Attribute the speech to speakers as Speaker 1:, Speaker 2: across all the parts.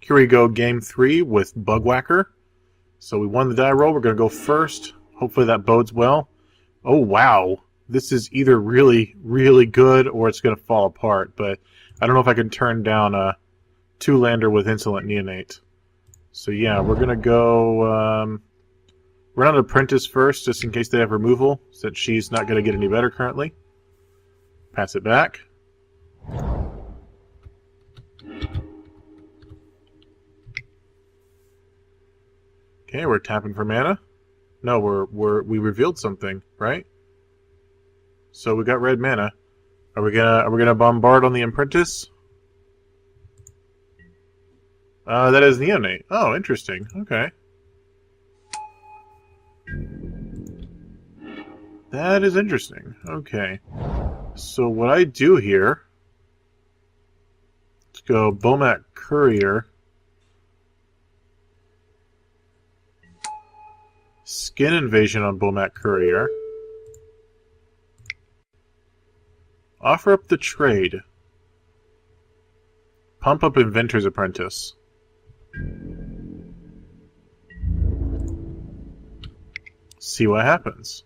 Speaker 1: Here we go, game 3 with Bugwhacker. So we won the die roll. We're going to go first. Hopefully that bodes well. Oh, wow. This is either really, really good or it's going to fall apart. But I don't know if I can turn down a 2-lander with Insolent Neonate. So yeah, we're going to go... run out Apprentice first, just in case they have removal, since she's not going to get any better currently. Pass it back. Okay, we're tapping for mana. No, we revealed something, right? So we got red mana. Are we gonna bombard on the Apprentice? That is Neonate. Oh, interesting. Okay. That is interesting. Okay. So what I do here, let's go Bomat Courier. Skin Invasion on Bomat Courier. Offer up the trade. Pump up Inventor's Apprentice. See what happens.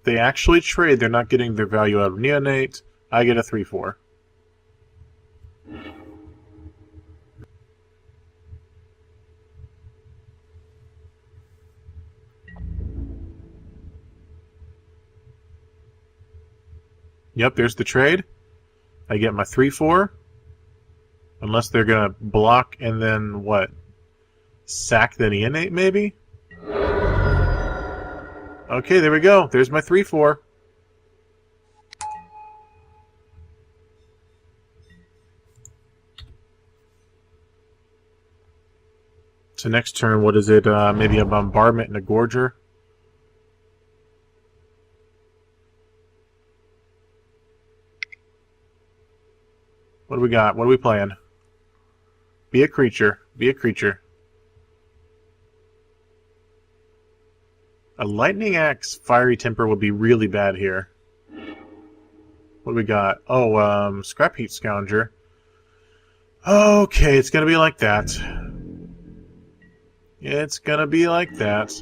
Speaker 1: They actually trade, they're not getting their value out of Neonate. I get a 3-4. Yep, there's the trade. I get my 3-4. Unless they're going to block and then, what? Sack the Neonate, maybe? Okay, there we go. There's my 3-4. So next turn, what is it? Maybe a Bombardment and a Gorger? What do we got? What are we playing? Be a creature. Be a creature. A Lightning Axe Fiery Temper would be really bad here. What do we got? Oh, Scrap Heap Scounger. Okay, it's gonna be like that. It's gonna be like that.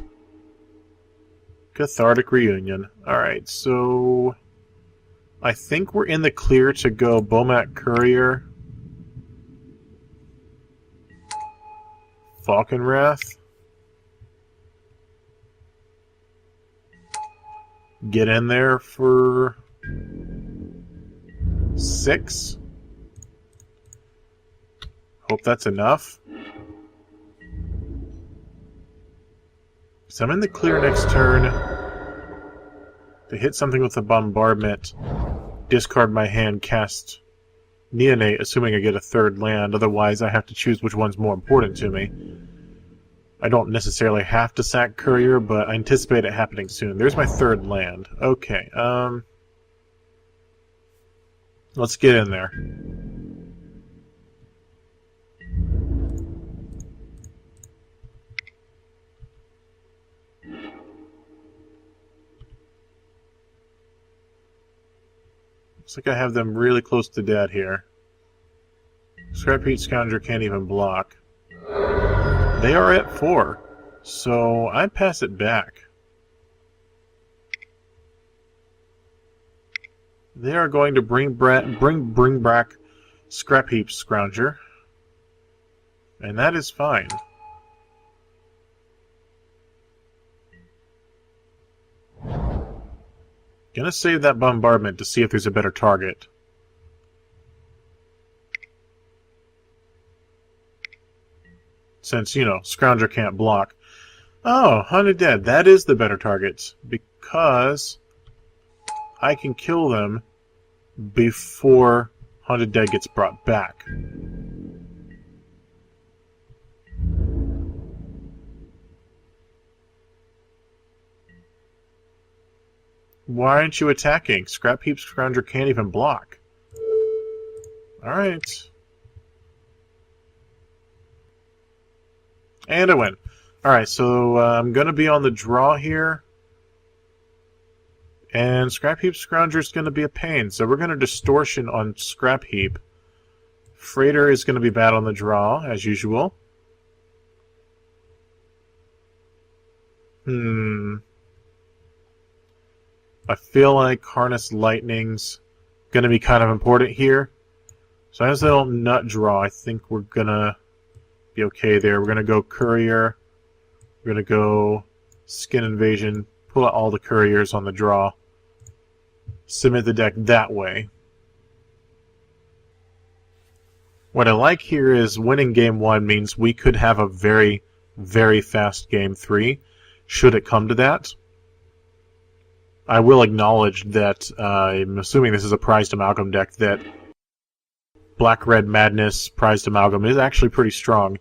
Speaker 1: Cathartic Reunion. Alright, so... I think we're in the clear to go Bomat Courier. Falcon Wrath. Get in there for 6. Hope that's enough. So I'm in the clear next turn to hit something with a bombardment, discard my hand, cast Neonate, assuming I get a 3rd land. Otherwise, I have to choose which one's more important to me. I don't necessarily have to sack Courier, but I anticipate it happening soon. There's my 3rd land. Okay, let's get in there. Looks like I have them really close to dead here. Scrap Heap Scoundrel can't even block. They are at 4, so I pass it back. They are going to bring back Scrap Heap Scrounger, and that is fine. Gonna save that bombardment to see if there's a better target. Since, you know, Scrounger can't block. Oh, Haunted Dead. That is the better target. Because I can kill them before Haunted Dead gets brought back. Why aren't you attacking? Scrap Heap Scrounger can't even block. Alright. And I win. Alright, so I'm going to be on the draw here. And Scrap Heap Scrounger is going to be a pain. So we're going to Distortion on Scrap Heap. Freighter is going to be bad on the draw, as usual. I feel like Harness Lightning's going to be kind of important here. So as I don't nut draw, I think we're going to be okay there. We're going to go Courier. We're going to go Skin Invasion. Pull out all the Couriers on the draw. Submit the deck that way. What I like here is winning Game 1 means we could have a very, very fast Game 3, should it come to that. I will acknowledge that I'm assuming this is a Prized Amalgam deck, that Black-Red Madness Prized Amalgam is actually pretty strong.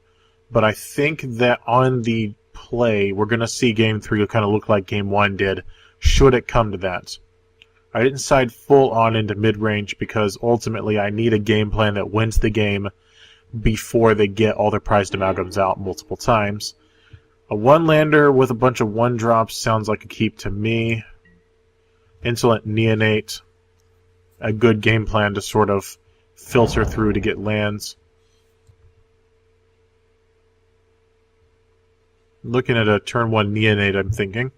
Speaker 1: But I think that on the play, we're going to see Game 3 kind of look like Game 1 did, should it come to that. I didn't side full on into mid-range because ultimately I need a game plan that wins the game before they get all their Prized Amalgams out multiple times. A one-lander with a bunch of one-drops sounds like a keep to me. Insolent Neonate, a good game plan to sort of filter through to get lands. Looking at a turn 1 Neonate, I'm thinking.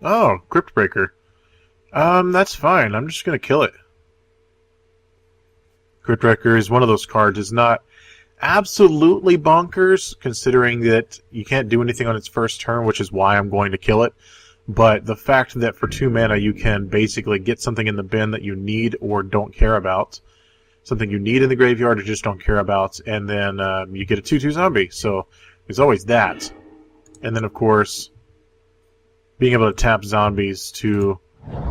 Speaker 1: Oh, Cryptbreaker. That's fine. I'm just going to kill it. Cryptbreaker is one of those cards. It's not absolutely bonkers, considering that you can't do anything on its first turn, which is why I'm going to kill it. But the fact that for 2 mana you can basically get something in the bin that you need or don't care about, something you need in the graveyard or just don't care about, and then you get a 2/2 zombie. So there's always that. And then, of course, being able to tap zombies to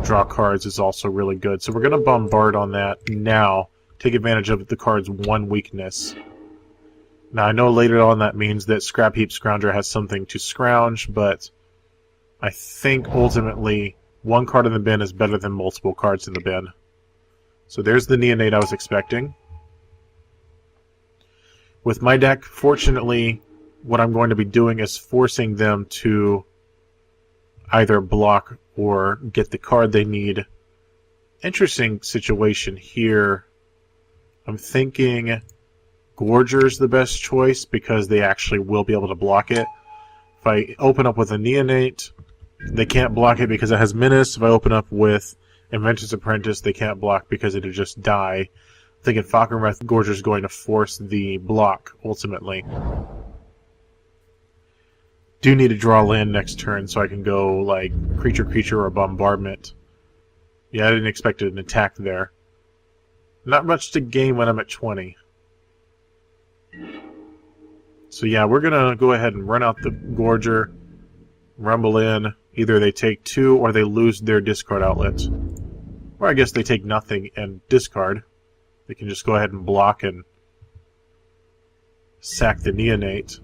Speaker 1: draw cards is also really good. So we're going to bombard on that now. Take advantage of the card's one weakness. Now, I know later on that means that Scrap Heap Scrounger has something to scrounge, but I think ultimately one card in the bin is better than multiple cards in the bin. So there's the Neonate I was expecting. With my deck, fortunately, what I'm going to be doing is forcing them to either block or get the card they need. Interesting situation here. I'm thinking Gorger's the best choice because they actually will be able to block it. If I open up with a Neonate, they can't block it because it has Menace. If I open up with Inventor's Apprentice, they can't block because it'll just die. I'm thinking Falkenrath Gorger's going to force the block, ultimately. Do need to draw land next turn so I can go like creature or bombardment. Yeah, I didn't expect an attack there. Not much to gain when I'm at 20. So yeah, we're gonna go ahead and run out the Gorger, rumble in. Either they take 2 or they lose their discard outlet. Or I guess they take nothing and discard. They can just go ahead and block and sack the Neonate.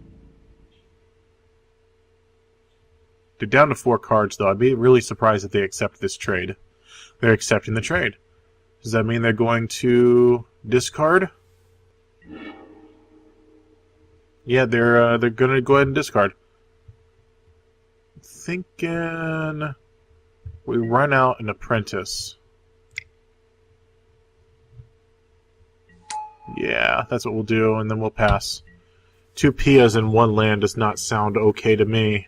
Speaker 1: They're down to 4 cards, though. I'd be really surprised if they accept this trade. They're accepting the trade. Does that mean they're going to discard? Yeah, they're going to go ahead and discard. Thinking we run out an Apprentice. Yeah, that's what we'll do, and then we'll pass. 2 Pias in 1 land does not sound okay to me.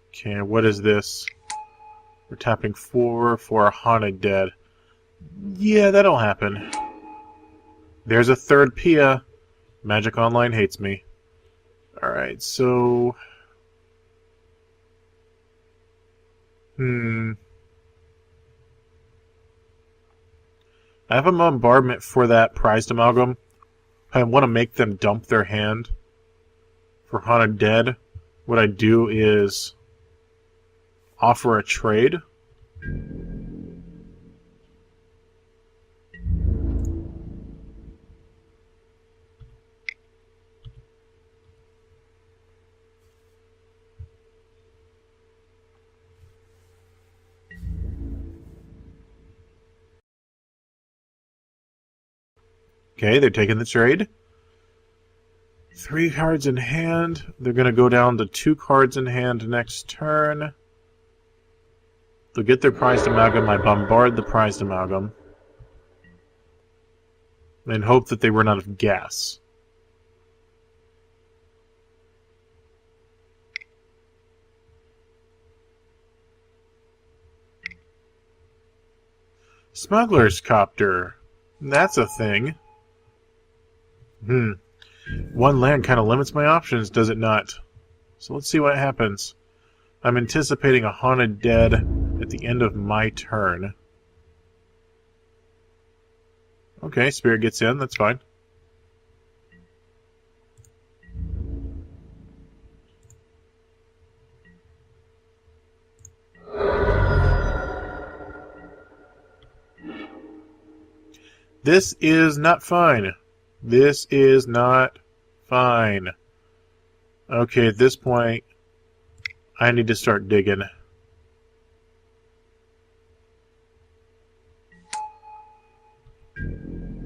Speaker 1: Okay, what is this? We're tapping 4 for a Haunted Dead. Yeah, that'll happen. There's a 3rd Pia. Magic Online hates me. Alright, so... I have a bombardment for that Prized Amalgam. I want to make them dump their hand for Haunted Dead. What I do is offer a trade. Okay, they're taking the trade. 3 cards in hand. They're going to go down to 2 cards in hand next turn. They'll get their Prized Amalgam. I bombard the Prized Amalgam. And hope that they run out of gas. Smuggler's Copter. That's a thing. One land kind of limits my options, does it not? So let's see what happens. I'm anticipating a Haunted Dead at the end of my turn. Okay, Spirit gets in, that's fine. This is not fine. This is not fine. Okay, at this point, I need to start digging.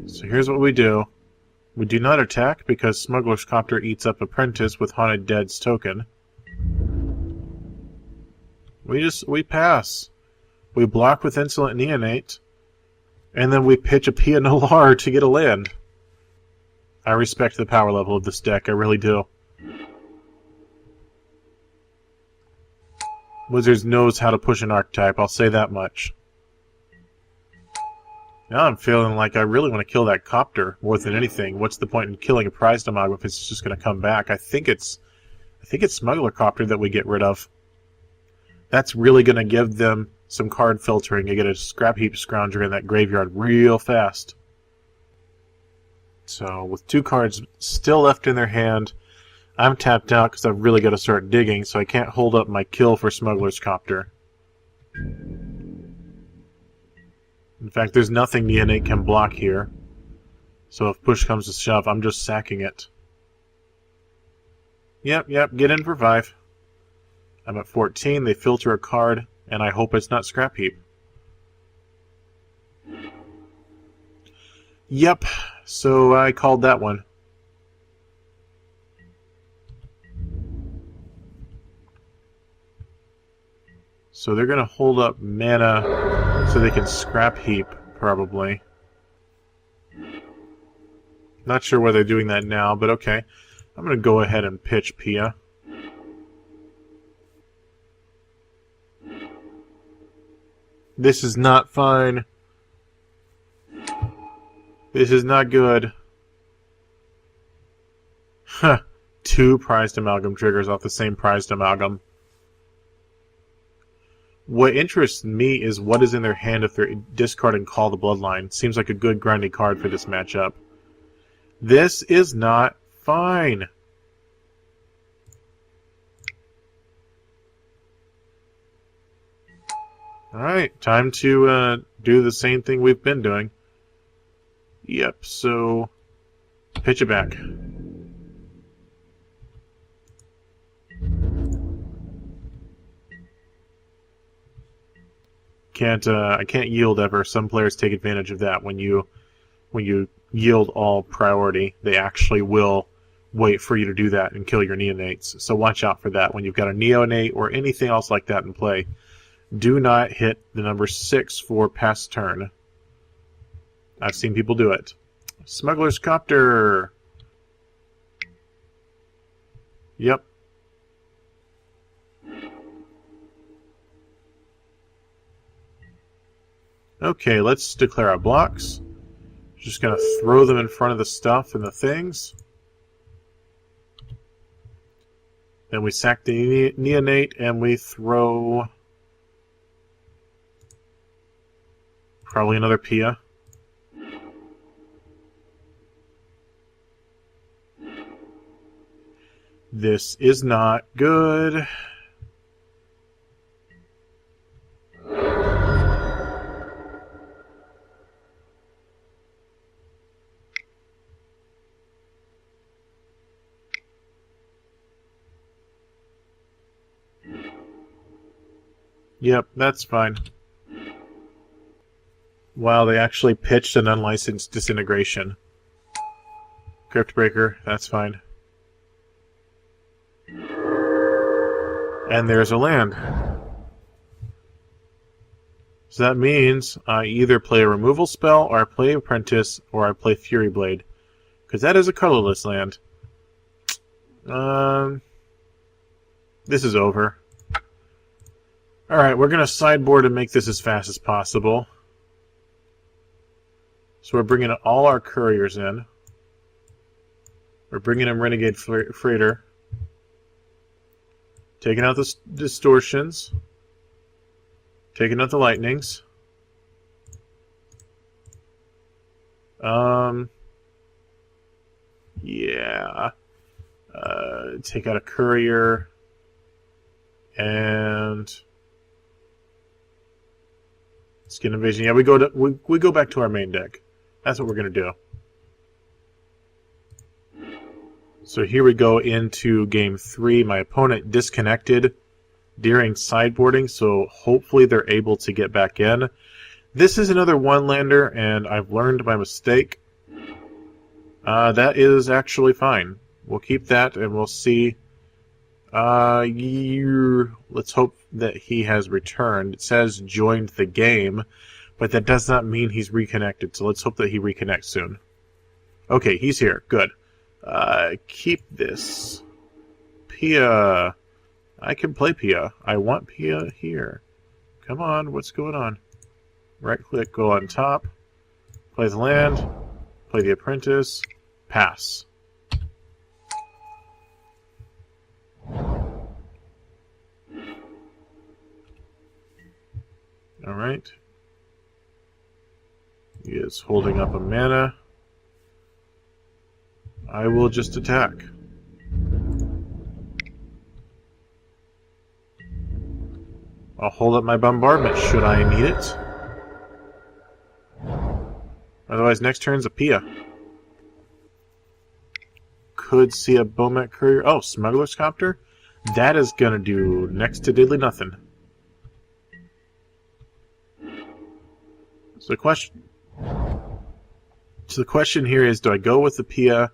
Speaker 1: So here's what we do. We do not attack because Smuggler's Copter eats up Apprentice with Haunted Dead's token. We pass. We block with Insolent Neonate, and then we pitch a Pia Nolar to get a land. I respect the power level of this deck, I really do. Wizards knows how to push an archetype, I'll say that much. Now I'm feeling like I really want to kill that Copter more than anything. What's the point in killing a Prized Amalgam if it's just going to come back? I think it's Smuggler Copter that we get rid of. That's really going to give them some card filtering. You get a Scrap Heap Scrounger in that graveyard real fast. So, with 2 cards still left in their hand, I'm tapped out because I've really got to start digging, so I can't hold up my kill for Smuggler's Copter. In fact, there's nothing Neonate can block here. So if push comes to shove, I'm just sacking it. Yep, get in for 5. I'm at 14, they filter a card, and I hope it's not Scrap Heap. Yep, so I called that one. So they're going to hold up mana so they can Scrap Heap, probably. Not sure why they're doing that now, but okay. I'm going to go ahead and pitch Pia. This is not fine. This is not good. Huh. 2 Prized Amalgam triggers off the same Prized Amalgam. What interests me is what is in their hand if they're discarding Call the Bloodline. Seems like a good grindy card for this matchup. This is not fine. Alright, time to do the same thing we've been doing. Yep, so pitch it back. I can't yield ever. Some players take advantage of that. When you yield all priority, they actually will wait for you to do that and kill your neonates. So watch out for that when you've got a neonate or anything else like that in play. Do not hit the number 6 for pass turn. I've seen people do it. Smuggler's Copter. Yep. Okay, let's declare our blocks. Just going to throw them in front of the stuff and the things. Then we sack the neonate and we throw probably another Pia. This is not good. Yep, that's fine. Wow, they actually pitched an unlicensed disintegration. Crypt Breaker, that's fine. And there's a land. So that means I either play a removal spell, or I play Apprentice, or I play Fury Blade. Because that is a colorless land. This is over. Alright, we're going to sideboard and make this as fast as possible. So we're bringing all our couriers in. We're bringing in Renegade Freighter. Taking out the distortions. Taking out the lightnings. Yeah. Take out a courier. And Skin Invasion. Yeah, we go back to our main deck. That's what we're gonna do. So here we go into game 3. My opponent disconnected during sideboarding, so hopefully they're able to get back in. This is another one-lander, and I've learned my mistake. That is actually fine. We'll keep that, and we'll see. Let's hope that he has returned. It says joined the game, but that does not mean he's reconnected, so let's hope that he reconnects soon. Okay, he's here. Good. Keep this. Pia. I can play Pia. I want Pia here. Come on, what's going on? Right-click, go on top. Play the land. Play the Apprentice. Pass. Alright. He is holding up a mana. I will just attack. I'll hold up my bombardment should I need it. Otherwise, next turn's a Pia. Could see a Bomet Courier. Oh, Smuggler's Copter? That is gonna do next to diddly nothing. So the question here is, do I go with the Pia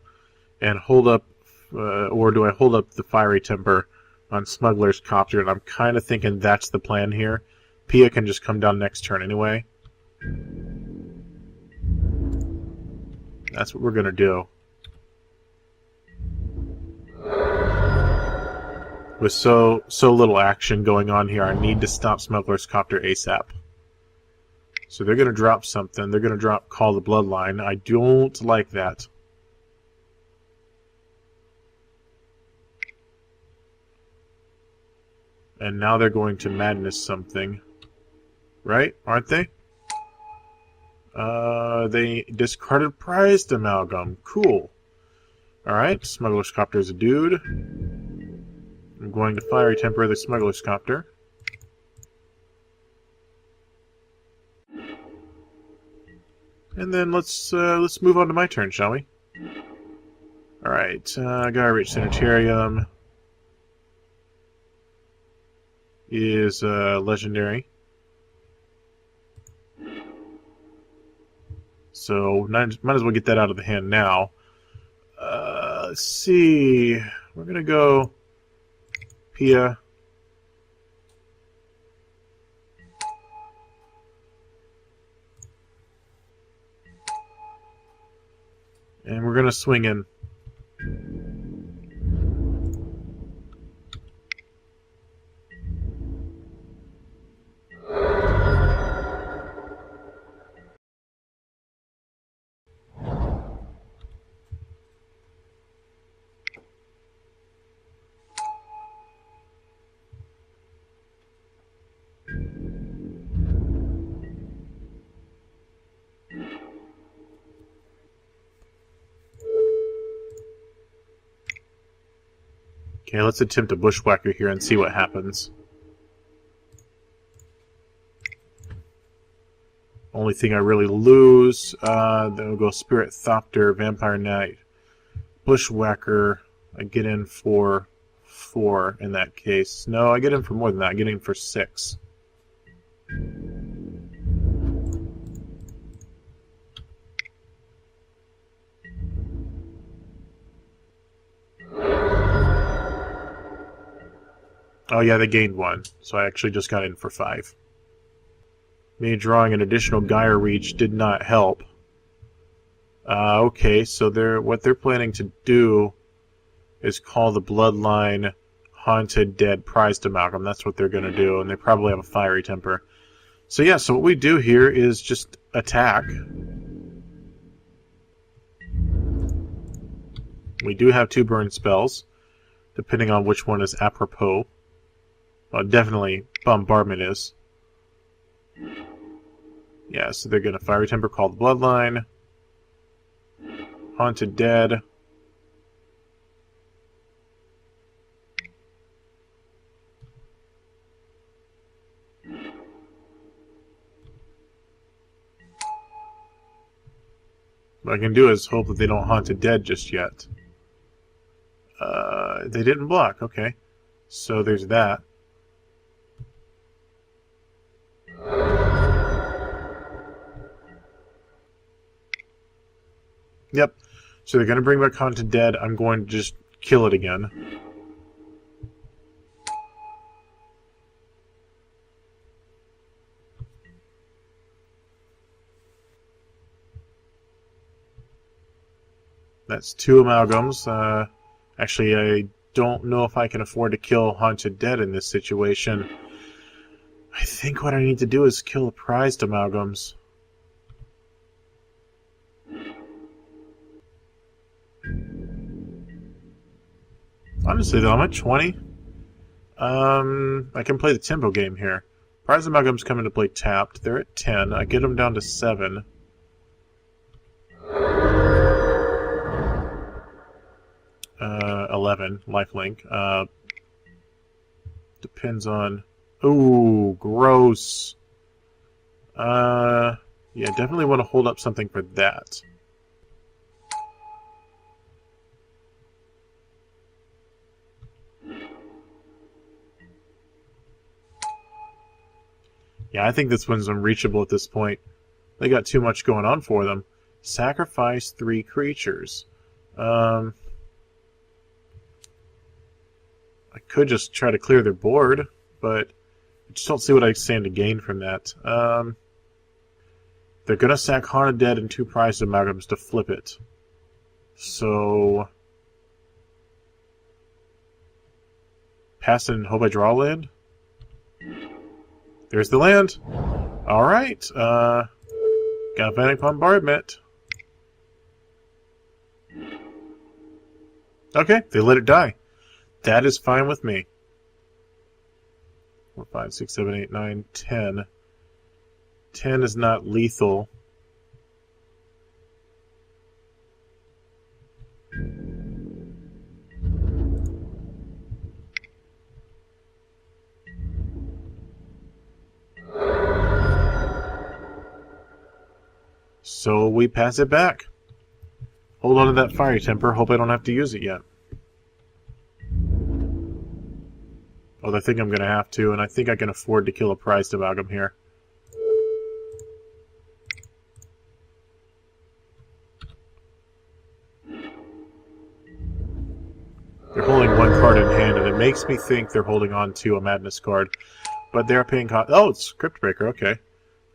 Speaker 1: and hold up, or do I hold up the Fiery Temper on Smuggler's Copter? And I'm kind of thinking that's the plan here. Pia can just come down next turn anyway. That's what we're going to do. With so little action going on here, I need to stop Smuggler's Copter ASAP. So they're going to drop something. They're going to drop Call the Bloodline. I don't like that. And now they're going to Madness something. Right? Aren't they? They discarded Prized Amalgam. Cool. Alright, Smuggler's Copter is a dude. I'm going to Fiery Temper the Smuggler's Copter. And then let's move on to my turn, shall we? Alright, Gyrich Sanitarium is legendary. So might as well get that out of the hand now. Let's see. We're gonna go Pia. And we're gonna swing in. Okay, let's attempt a Bushwhacker here and see what happens. Only thing I really lose, then we'll go Spirit Thopter, Vampire Knight, Bushwhacker. I get in for 4 in that case. No, I get in for more than that. I get in for 6. Oh yeah, they gained 1, so I actually just got in for 5. Me drawing an additional Gyre Reach did not help. Okay, so what they're planning to do is call the Bloodline Haunted Dead Prized Amalgam. That's what they're going to do, and they probably have a Fiery Temper. So yeah, so what we do here is just attack. We do have 2 burn spells, depending on which one is apropos. Well, definitely Bombardment is. Yeah, so they're going to Fiery Temper, call the Bloodline. Haunted Dead. What I can do is hope that they don't Haunted Dead just yet. They didn't block, okay. So there's that. Yep. So they're going to bring back Haunted Dead. I'm going to just kill it again. That's 2 amalgams. Actually, I don't know if I can afford to kill Haunted Dead in this situation. I think what I need to do is kill the Prized Amalgams. Honestly, though, I'm at 20. I can play the tempo game here. Prized Amalgams come into play tapped. They're at 10. I get them down to 7. 11, lifelink. Depends on... Ooh, gross. Yeah, definitely want to hold up something for that. Yeah, I think this one's unreachable at this point. They got too much going on for them. Sacrifice 3 creatures. I could just try to clear their board, but I just don't see what I stand to gain from that. They're going to sack Haunted Dead and 2 Prized Amalgams to flip it. So... pass it and hope I draw a land? There's the land! Alright, Galvanic Bombardment. Okay, they let it die. That is fine with me. 4, 5, 6, 7, 8, 9, 10. 10 is not lethal. So we pass it back. Hold on to that Fiery Temper. Hope I don't have to use it yet. Although I think I'm going to have to, and I think I can afford to kill a Prized Amalgam here. They're holding 1 card in hand, and it makes me think they're holding on to a Madness card. But they're paying cost. Oh, it's Crypt Breaker, okay.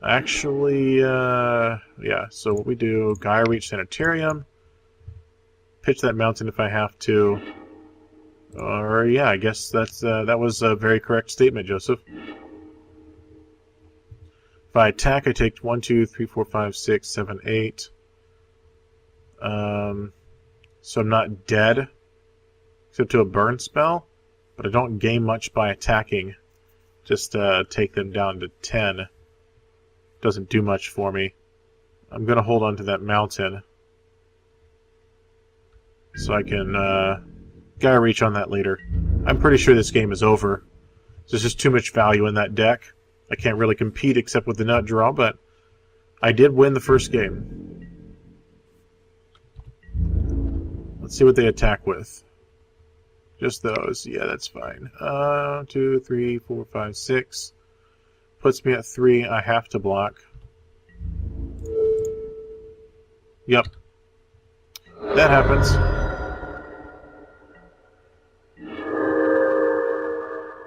Speaker 1: Actually, yeah, so what we do, Gyre Reach Sanitarium. Pitch that mountain if I have to. Or, yeah, I guess that was a very correct statement, Joseph. If I attack, I take 1, 2, 3, 4, 5, 6, 7, 8. So I'm not dead, except to a burn spell, but I don't gain much by attacking. Just take them down to 10. Doesn't do much for me. I'm going to hold on to that mountain, so I can Gyre Reach on that later. I'm pretty sure this game is over. There's just too much value in that deck. I can't really compete except with the nut draw, but I did win the first game. Let's see what they attack with. Just those. Yeah, that's fine. 2, 3, 4, 5, 6. Puts me at 3. I have to block. Yep. That happens.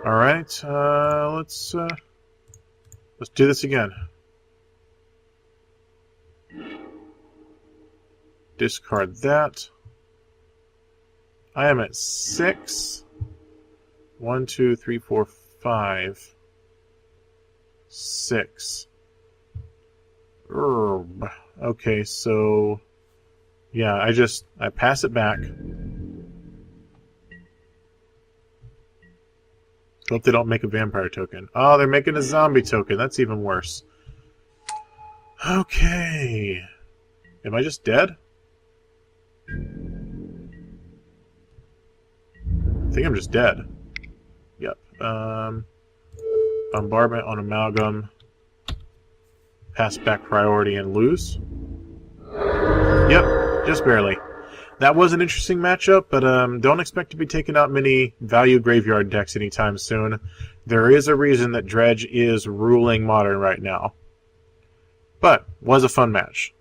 Speaker 1: Alright. Alright, let's do this again. Discard that. I am at 6. 1, 2, 3, 4, 5. 6. Okay, so yeah, I pass it back. Hope they don't make a vampire token. Oh, they're making a zombie token. That's even worse. Okay. Am I just dead? I think I'm just dead. Yep. Bombardment on Amalgam. Pass back priority and lose. Yep, just barely. That was an interesting matchup, but don't expect to be taking out many value graveyard decks anytime soon. There is a reason that Dredge is ruling Modern right now. But, was a fun match.